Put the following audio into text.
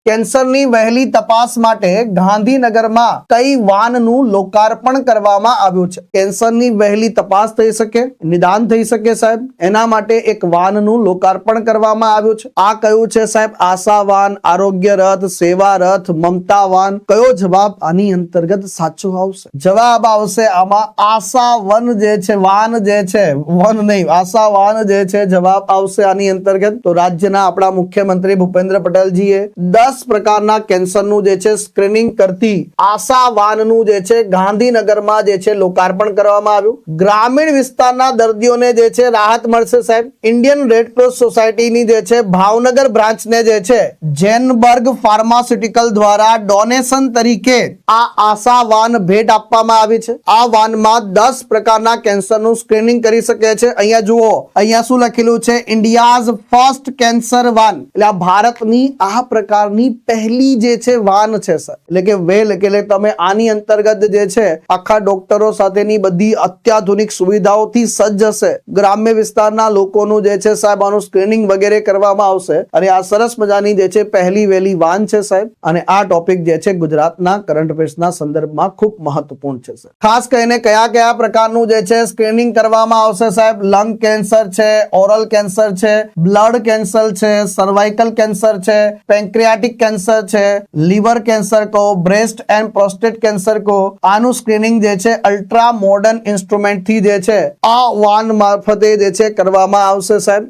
કેન્સરની વહેલી તપાસ માટે ગાંધીનગરમાં કઈ વાનનું લોકાર્પણ કરવામાં આવ્યું છે? કેન્સરની વહેલી તપાસ થઈ શકે, નિદાન થઈ શકે સાહેબ, એના માટે એક વાનનું લોકાર્પણ કરવામાં આવ્યું છે. આ કયું છે સાહેબ? આશા વાન, આરોગ્ય રથ, સેવા રથ, મમતા વાન. કયો જવાબ આની અંતર્ગત સાચો આવશે? જવાબ આવશે આમાં આશા વન જે છે, વાન જે છે, વન નહીં, આશા વાન જે છે, જવાબ આવશે આની અંતર્ગત. તો રાજ્યના આપણા મુખ્યમંત્રી ભૂપેન્દ્ર પટેલજીએ 10 પ્રકારના કેન્સરનું જે છે સ્ક્રીનિંગ કરતી આશા વાનનું જે છે ગાંધીનગરમાં જે છે લોકાર્પણ કરવામાં આવ્યું. ગ્રામીણ વિસ્તારના દર્દીઓને જે છે રાહત મળશે સાહેબ. ઇન્ડિયન રેડ ક્રોસ સોસાયટીની જે છે ભાવનગર બ્રાન્ચને જે છે જેનબર્ગ ફાર્માસ્યુટિકલ દ્વારા ડોનેશન તરીકે આ આશા વાન ભેટ આપવામાં આવી છે. આ વાનમાં 10 પ્રકારના કેન્સરનું સ્ક્રીનિંગ કરી શકે છે. અહીંયા જુઓ, અહીંયા શું લખેલું છે? India's first cancer van. એટલે આ ભારતની આ પ્રકારની પહેલી જે છે વાન છે સર. એટલે કે વેલ, એટલે તમે આની અંતર્ગત જે છે આખા ડોક્ટરો સાથેની બધી અત્યાધુનિક સુવિધાઓથી સજ્જ હશે. ગ્રામ્ય વિસ્તારના લોકોનું જે છે સાહેબ આનું સ્ક્રીનિંગ વગેરે કરવામાં આવશે. અને આ સરસ મજાની જે છે પહેલી વહેલી વાન છે સાહેબ. અને આ ટોપિક જે છે ગુજરાતના કરંટ અફેર્સના સંદર્ભમાં ખૂબ મહત્વપૂર્ણ છે સર. ખાસ કરીને કયા કયા પ્રકારનું જે છે સ્ક્રીનિંગ કરવામાં આવશે સાહેબ? લંગ કેન્સર છે, ઓરલ કેન્સર છે, બ્લડ કેન્સર છે, સર્વાઇકલ કેન્સર છે, પેન્ક્રિયાટિક કેન્સર છે, લીવર કેન્સર को, ब्रेस्ट एंड प्रोस्टेट कैंसर को. આનું સ્ક્રીનિંગ જે છે અલ્ટ્રા મોડર્ન ઇન્સ્ટ્રુમેન્ટ થી જે છે આ વાન મારફતે જે છે કરવામાં આવશે સાહેબ.